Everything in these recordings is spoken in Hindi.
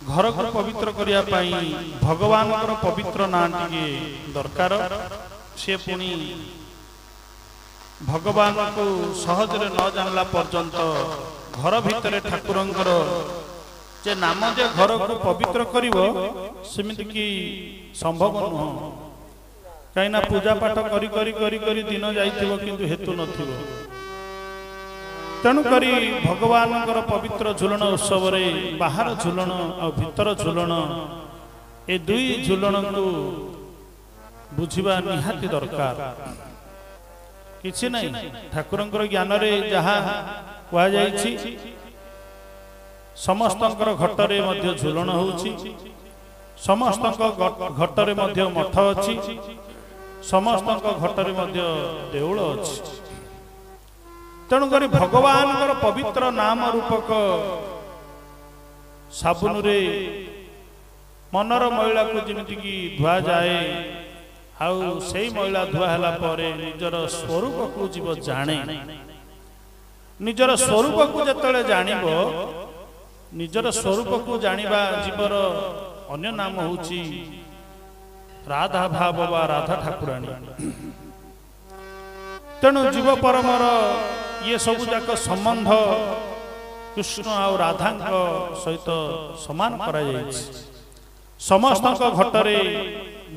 घर को पवित्र करिया पाई भगवान पवित्र ना टे दरकार से पुणी भगवान को सहज न जानला पर्यंत घर भितर ठाकुरंकर जे नाम जे घर को पवित्र करिवो सेमिति की संभव नुह कहीं पूजा पाठ करी करी करी करी दिन जाइथिबो किंतु हेतु नथिबो तेणु करी भगवान पवित्र झुलन उत्सव रे बाहर झुलन और भीतर झुलन ए दुई झुलन को बुझिबा निहाती दरकार किछि नहीं ठाकुरंकर ज्ञान रे जहा कुआ जाइछि समस्तंकर घटरे मध्य झुलन होउछि समस्तंक घटरे मध्य मठ अछि समस्तंक घटरे मध्य देउळ अछि तेणुक भगवान पवित्र नाम रूपक साबुन रे मनर मैला को जमीती धुआ जाए आउ से मैला धुआ है निजर स्वरूप को जीव जाने निजर स्वरूप को जिते जानिब निजर स्वरूप को जानिबा जीवर अन्य नाम होची राधा भाव वा राधा ठाकुराणी तेणु जीव परमर ये सबु जाक संबंध कृष्ण और राधा सहित समान करा जायछि समस्त घटरे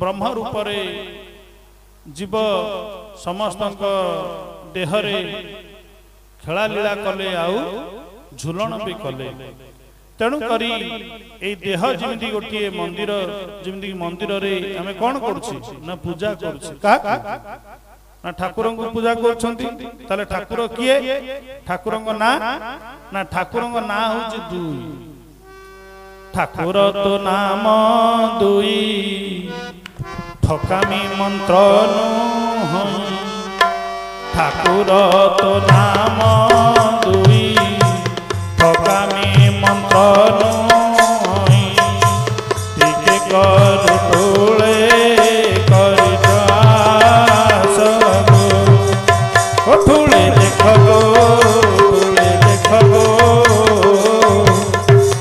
ब्रह्म रूपरे जीव समस्त देहरे खेला लीला कले आउ झुलन भी कले तेणु करी ए देह जमिति गोटे मंदिर जमिति मंदिर रे आमे कोन करछि ना पूजा करछि का ना ठाकुर को पूजा करछंती ताले ठाकुर किए ठाकुर ना ना ठाकुर ना होछि दुई ठाकुर तो नाम दुई ठकामी मंत्र नु ठाकुर तो नाम दुई ठकामी मंत्र नु टिके कर तोले ठुले देखो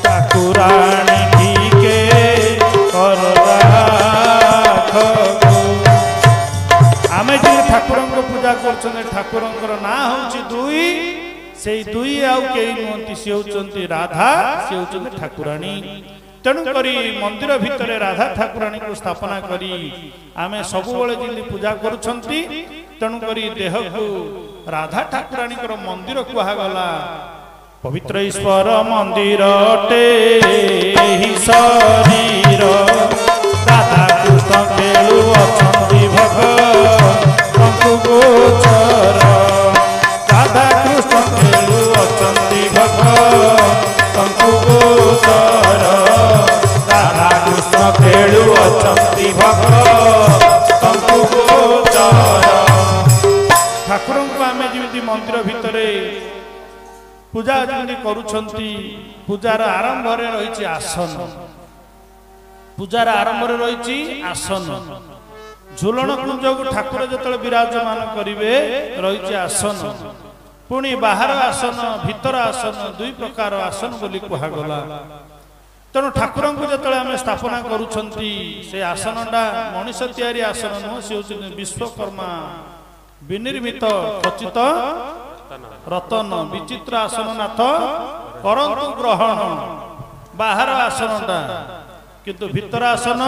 ठाकुराणी ठीके कर आमे जे ठाकुर पूजा कर ठाकुर ना हूँ दुई से दुई आउ कई नुहति सी होती राधा सी होती ठाकुराणी तेणु करी मंदिर भितर राधा ठाकुराणी को स्थापना करी आमे सबु बेले जिंदगी पूजा करुछंती तेणु करी देह को राधा ठाकुराणी मंदिर कहगला पवित्र ईश्वर मंदिर टे शरीर राधा कृष्ण खेलु अछंती भगवंतु गोचर राधा कृष्ण खेलु अछंती भगवंतु गोचर राधा कृष्ण खेलु अछंती भगवंतु गोचर ठाकुर को आमे जमी मंदिर भितर पूजा जमी करुछंती पूजार आरंभ रही आसन पूजार आरंभ रही आसन झुलन कुंज को ठाकुर जो विराजमान करेंगे रही आसन पुणी बाहर आसन भीतर आसन दुई प्रकार आसन बोली कहगला तेणु ठाकुर को जो आम स्थापना करुछंती से आसनटा मनीष तैयारी आसन नुह सी विश्वकर्मा विनिर्मित खचित रतन विचित्र आसननाथ करंतु ग्रहण बाहर आसनटा किंतु भीतर आसन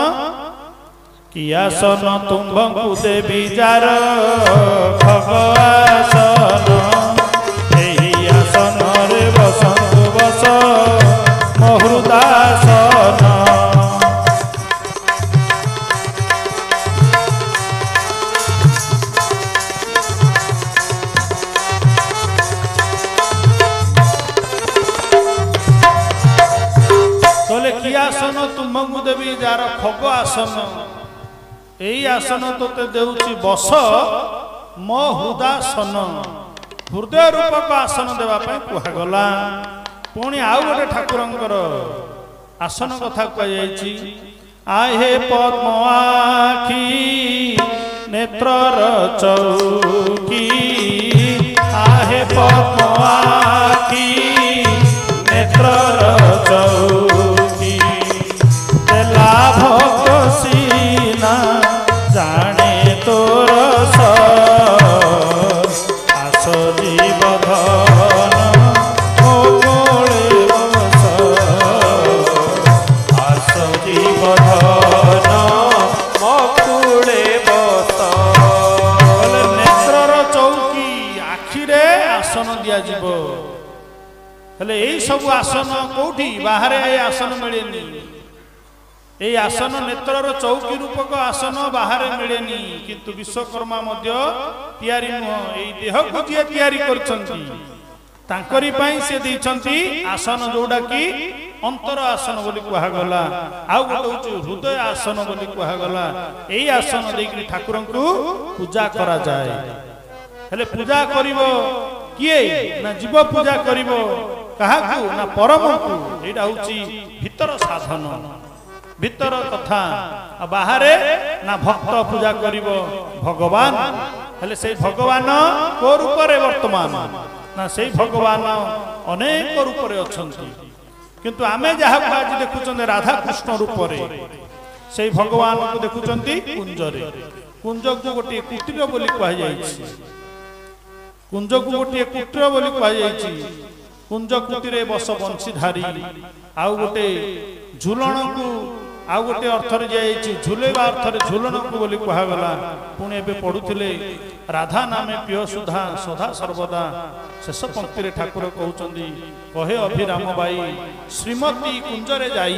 कि आसन तुम्भंकु देवी जार भगवासन एही आसन रे बसंतु बस महृदासन आसन तुम्भंकु देवी जार खग आसन यही आसन तोते देउची बस मो हृदासन हृदय रूपक आसन देवा कहगला पुणी आउ गोटे ठाकुरंकर आसन कथा कही आहे पद्म आखि नेत्रर चौकी आहे पद्म आखि नेत्रर चौकी आसन कोठी बाहर ए आसन मिलेनी এই আসন নেত্রর চৌকি রূপক আসন বাহারে মিলেনি কিন্তু বিশ্বকর্মা মধ্য তৈরি নুহ এই দেহକୁ যিয়ে তৈরি করছন্তি তাঙ্করি পাই সে দিছন্তি আসন যোডা কি অন্তর আসন বলি কুহা গলা আউ গোটে হচ্ছে হৃদয় আসন বলি কুহা গলা এই আসন দেইকি ঠাকুরଙ୍କୁ পূজা করা যায় হেলে পূজা করিব কিয়ে না জীব পূজা করিব কাহাকু না পরমকু এইটা হচ্ছে ভিতর সাধন ভিতর কথা বাহারে না ভক্ত পূজা করিব ভগবান হেলে সেই ভগবান কো রূপরে বর্তমান না সেই ভগবান অনেক রূপরে অছন্তি কিন্তু আমি যাহা আজ দেখুছন্তি রাধা কৃষ্ণ রূপরে সেই ভগবানকে দেখুছন্তি কুঞ্জরে কুঞ্জকু গোটিয়ে কুটির বলি কুহা যাইছি কুঞ্জকু গোটিয়ে কুটির বলি কুহা যাইছি কুঞ্জ কুটিরে বস বଂଶୀଧାରୀ ଆଉ ଗୋଟେ ଝୁଲଣକୁ ଆଉ ଗୋଟେ ଅର୍ଥରେ ଯାଇଛି ଝୁଲେଇବା ଅର୍ଥରେ ଝୁଲଣକୁ ବୋଲି କୁହାଗଲା ପୁଣି ଏବେ ପଢୁଥିଲେ ରାଧା ନାମେ ପ୍ରିୟ ସୁଧା ସଦା ସର୍ବଦା ଶେଷ ପଂକ୍ତିରେ ଠାକୁର କହୁଛନ୍ତି କହେ ଅଭିରାମ ବାଇ ଶ୍ରୀମତୀ କୁଞ୍ଜରେ ଯାଇ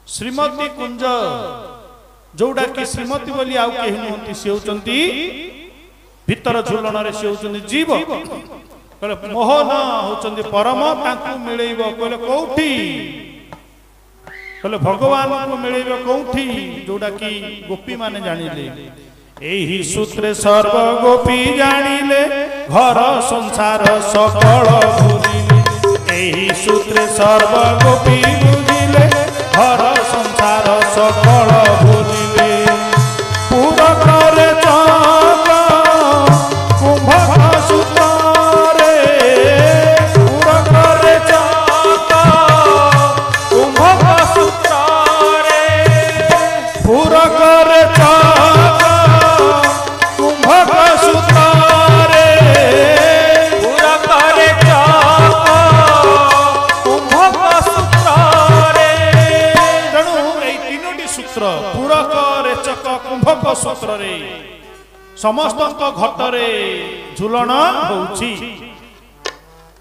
ଶ୍ରୀମତୀ କୁଞ୍ଜ ଯୋଉଟା କି ଶ୍ରୀମତୀ ବୋଲି ଆଉ କେହି ନୁହନ୍ତି ସେ ହେଉଛନ୍ତି ଭିତର ଝୁଲଣରେ ସେ ହେଉଛନ୍ତି ଜୀବ କହିଲେ ମୋହନ ହେଉଛନ୍ତି ପରମ ତାଙ୍କୁ ମିଳେଇବ କହିଲେ କୋଉଠି କହିଲେ ଭଗବାନଙ୍କୁ ମିଳେଇବ କୋଉଠି ଯୋଉଟା କି ଗୋପୀ ମାନେ ଜାଣିଲେ ଏହି ସୂତ୍ରେ ସର୍ବ ଗୋପୀ ଜାଣିଲେ ଘର ସଂସାର ସକଳ ଭୁଲିଲେ ଏହି ସୂତ୍ରେ ସର୍ବ ଗୋପୀ ବୁଝିଲେ ଘର ସଂସାର ସକଳ ଭୁଲିଲେ ପୁରକରେ ଚକ କୁମ୍ଭକ ସୂତ୍ରରେ ପୁରକରେ ଚକ କୁମ୍ଭକ ସୂତ୍ରରେ ପୁରକରେ ଚକ କୁମ୍ଭକ ସୂତ୍ରରେ ପୁରକରେ ଚକ କୁମ୍ଭକ ସୂତ୍ରରେ ତେଣୁ এই তিনোটি সূত্র পুরক রেচক কুম্ভক সূত্ରରେ ସମସ୍ତଙ୍କ ଘଟରେ ଝୁଲଣ ହେଉଛି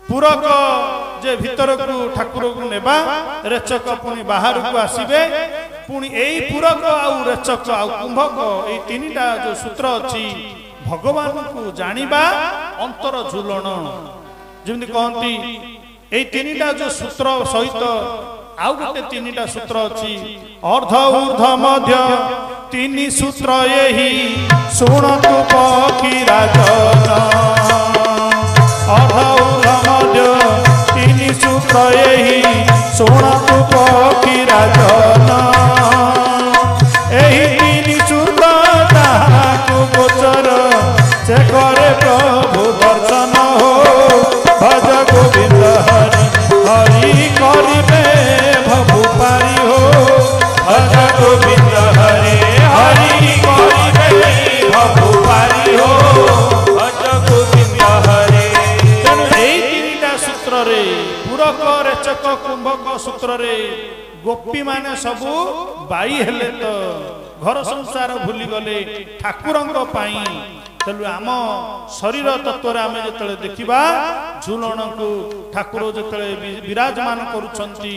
ପୁରକ ଯେ ଭିତରକୁ ଠାକୁରକୁ ନେବା ରେଚକ ପୁଣି ବାହାରକୁ ଆସିବେ ପୁଣି ଏଇ ପୁରକ ଆଉ ରେଚକ ଆଉ କୁମ୍ଭକ ଏଇ ତିନିଟା ଯୋଉ ସୂତ୍ର ଅଛି ଭଗବାନଙ୍କୁ ଜାଣିବା ଅନ୍ତର ଝୁଲଣ ଯେମିତି କହନ୍ତି ଏଇ ତିନିଟା ଯୋଉ ସୂତ୍ର ସହିତ ଆଉ ଗୋଟେ ତିନିଟା ସୂତ୍ର ଅଛି ଅର୍ଦ୍ଧ ଊର୍ଦ୍ଧ୍ଵ ମଧ୍ୟ ତିନି ସୂତ୍ର ଏହି ଶୁଣନ୍ତୁ ପକ୍ଷୀ ରାଜନ ଅର୍ଦ୍ଧ ଊର୍ଦ୍ଧ୍ଵ ମଧ୍ୟ ତିନି ସୂତ୍ର ଏହି ଶୁଣନ୍ତୁ ପକ୍ଷୀ ରାଜନ ଏହି ତିନି ସୂତ୍ର ତାହାକୁ ଗୋଚର ସେ କରେ ପ୍ରଭୁ ଦର୍ଶନ ହୋ ଭଜ ଗୋବିନ୍ଦ ହରି ହରି କରିବେ ଭବୁ ପାରି ହୋ ଭଜ ଗୋବିନ୍ଦ ହରି ହରି କରିବେ ଭବୁ ପାରି ହୋ ଭଜ ଗୋବିନ୍ଦ ହରି ତେଣୁ ଏଇ ତିନିଟା ସୂତ୍ରରେ ପୁରକ ରେଚକ କୁମ୍ଭକ ସୂତ୍ରରେ ଗୋପୀ ମାନେ ସବୁ ବାଇ ହେଲେ ତ ଘର ସଂସାର ଭୁଲିଗଲେ ଠାକୁରଙ୍କ ପାଇଁ ତେଣୁ ଆମ ଶରୀର ତତ୍ତ୍ୱରେ ଆମେ ଯେତେବେଳେ ଦେଖିବା ଝୁଲଣକୁ ଠାକୁର ଯେତେବେଳେ ବିରାଜମାନ କରୁଛନ୍ତି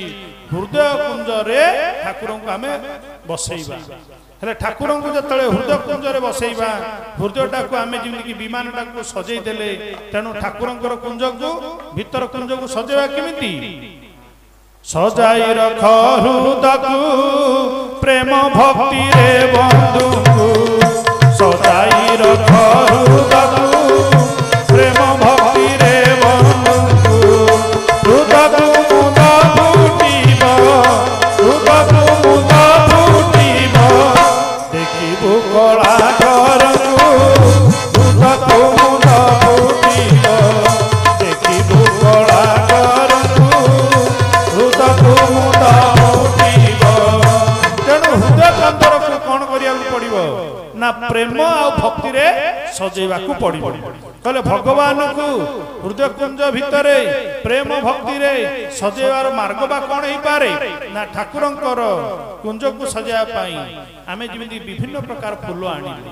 ହୃଦୟ କୁଞ୍ଜରେ ଠାକୁରଙ୍କୁ ଆମେ ବସେଇବା ହେଲେ ଠାକୁରଙ୍କୁ ଯେତେବେଳେ ହୃଦୟ କୁଞ୍ଜରେ ବସେଇବା ହୃଦୟଟାକୁ ଆମେ ଯେମିତିକି ବିମାନଟାକୁ ସଜେଇ ଦେଲେ ତେଣୁ ଠାକୁରଙ୍କର କୁଞ୍ଜକୁ ଭିତର କୁଞ୍ଜକୁ ସଜେଇବା କେମିତି ସଜାଇ ରଖ ହୃଦୟକୁ ପ୍ରେମ ଭକ୍ତିରେ ବନ୍ଧୁଙ୍କୁ ସଜାଇ ରଖ ହୃଦୟକୁ ପ୍ରେମ ଭକ୍ତିରେ ବନ୍ଧୁଙ୍କୁ ହୃଦୟକୁ ମୁଦ ଫୁଟିବ ହୃଦୟକୁ ମୁଦ ଫୁଟିବ ଦେଖିବୁ କଳା ଘରକୁ ହୃଦୟକୁ ମୁଦ ଫୁଟିବ ଦେଖିବୁ କଳା ଘରକୁ ହୃଦୟକୁ ମୁଦ ଫୁଟିବ ତେଣୁ ହୃଦୟ କାନ୍ତରକୁ କଣ କରିବାକୁ ପଡିବ ନା ପ୍ରେମ ଆଉ ଭକ୍ତିରେ ସଜେଇବାକୁ ପଡିବ କହିଲେ ଭଗବାନଙ୍କୁ ହୃଦୟ କୁଞ୍ଜ ଭିତରେ ପ୍ରେମ ଭକ୍ତିରେ ସଜେଇବାର ମାର୍ଗ ବା କଣ ହେଇପାରେ ନା ଠାକୁରଙ୍କର କୁଞ୍ଜକୁ ସଜେଇବା ପାଇଁ ଆମେ ଯେମିତି ବିଭିନ୍ନ ପ୍ରକାର ଫୁଲ ଆଣିଲେ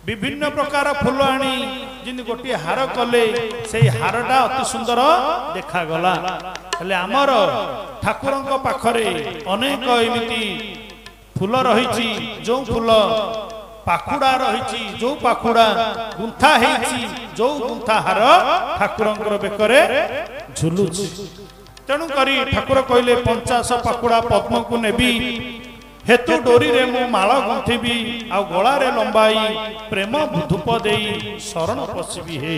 विभिन्न प्रकार फूल आनी जिन गोटे हार कले से हारटा अति सुंदर देखागला हेले आमर ठाकुरंक पाखरे अनेक एमिति फूल रही जो फूल पाखुड़ा रही जो पाखुड़ा गुंथा हेची जो गुंथा हार ठाकुरंकर बेकरे झुलुची तेणु करी ठाकुर कहले 50 पाखुड़ा पद्म को नेबी हेतु डोरी रे मु माଳ गुंथिबी आ गळा रे लंबाई प्रेम धूप देई शरण पसिबी हे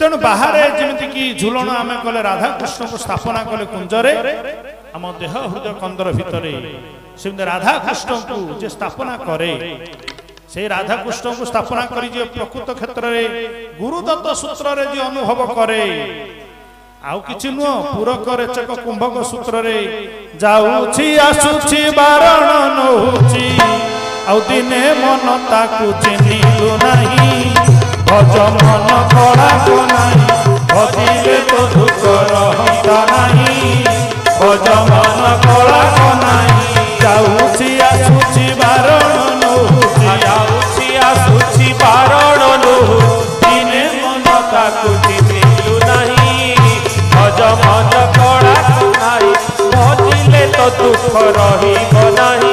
तेणु बाहर जेमिति की झुलण आमे कले राधा कृष्ण को स्थापना कले कुंजरे आम देह हृदय कंदर भितरे सेमते राधा कृष्ण को जे स्थापना करे से राधा कृष्ण को स्थापना करी जे प्रकृत क्षेत्र रे गुरुदत्त सूत्र रे जे अनुभव करे आउ किछि नुह पूरक रेचक कुंभक सूत्र रे जाउछि आसुछि बारण नहुछि आउ दिने मन ताकु चिन्हिलु नाही भज मन कळा को नाही भजिले तो दुख रहता नाही भज मन कळा को नाही जाउछि आसुछि बारण नहुछि जाउछि आसुछि बारण नहुछि दिने मन ताकु चिन्हिलु नाही भज मन कळा को नाही भजिले तो दुख रहिब नाही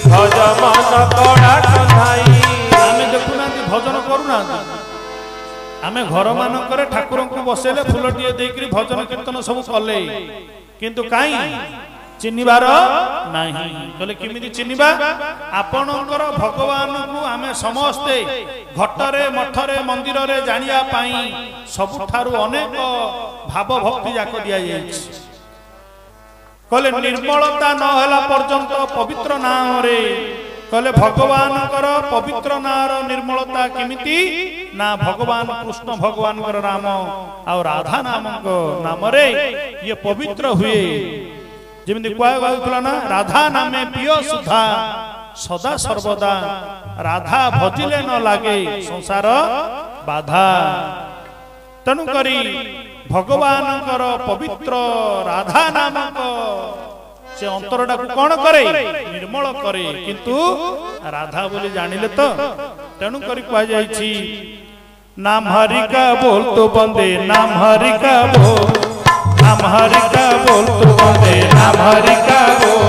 भज मन कळा को नाही आमे देखुना भजन करूना आमे घर मानकर ठाकुर को बसेले फूलटिए देकरी भजन कीर्तन सब कले किंतु काई चिन्हिबार नाही कहले किमिति चिन्हिबा आपणकर भगवान को आमे समस्ते घटरे मठरे मंदिर रे जानिया पाई सबुठारु अनेक भाव भक्ति जाक दिया जायछि कहले निर्मलता न होला पर्यंत पवित्र नाम रे कहले भगवान कर पवित्र नार निर्मलता किमिति ना भगवान कृष्ण भगवान कर नाम आ राधा नाम को नाम रे ये पवित्र हुए जेमिति कुआ गाउथला ना राधा नामे पियो सुधा सदा सर्वदा राधा भजिले न लागे संसार बाधा तनु करी भगवान कर पवित्र राधा नामक से अंतरटा को कौन करे निर्मल करे किंतु राधा बोली जानिले तो तेणु करी कह जायछि नाम हरि का बोल तो बंदे नाम हरि का बोल नाम हरि का बोल तो बंदे नाम हरि का बोल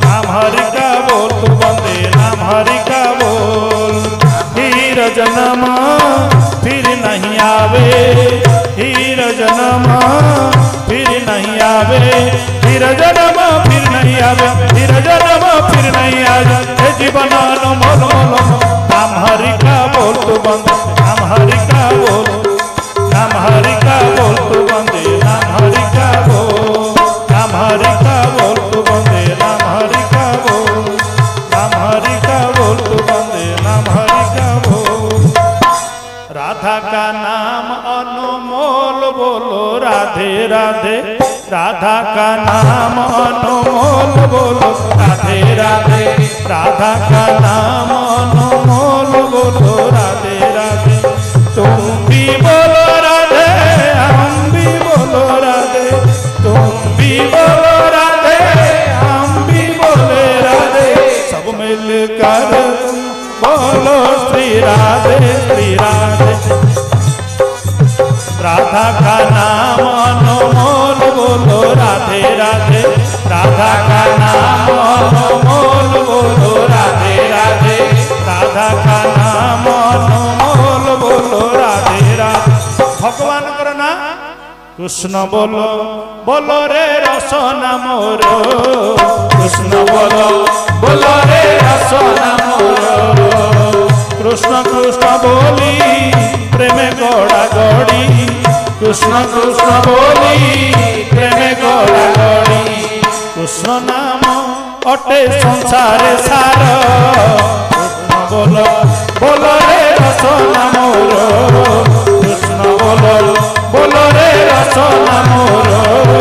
नाम हरि का बोल तो बंदे नाम हरि का बोल हीर जन्म फिर नहीं आवे हीर जन्म फिर नहीं आवे हीर जन्म फिर नहीं आवे हीर जन्म फिर नहीं आवे हे जीवन मोल मोल नाम हरि का बोल तो बंदे नाम हरि का बोल नाम हरि का बोल तो बंदे नाम हरि का बोल नाम हरि का बोल तो बंदे नाम हरि का बोल नाम हरि का बोल तो बंदे नाम हरि का बोल राधा का नाम अनमोल बोलो राधे राधे राधा का नाम अनमोल बोलो राधे राधे राधा का नाम अनमोल बोलो राधे राधे तुम भी बोलो राधे हम भी बोलो राधे तुम भी बोलो राधे हम भी बोले राधे सब मिलकर बोलो श्री राधे राधा का नाम अनमोल बोलो राधे राधे राधा का नाम अनमोल बोलो राधे राधे राधा का नाम अनमोल बोलो राधे राधे भगवान कर ना कृष्ण बोलो बोलो रे रसना मोर कृष्ण बोलो रे रसना मोर कृष्ण कृष्ण बोली प्रेम गड़ा गड़ी कृष्ण कृष्ण बोली प्रेम गड़ा गड़ी कृष्ण नाम अटे संसार सार कृष्ण बोलो रे रसना मोर कृष्ण बोलो रे रसना मोर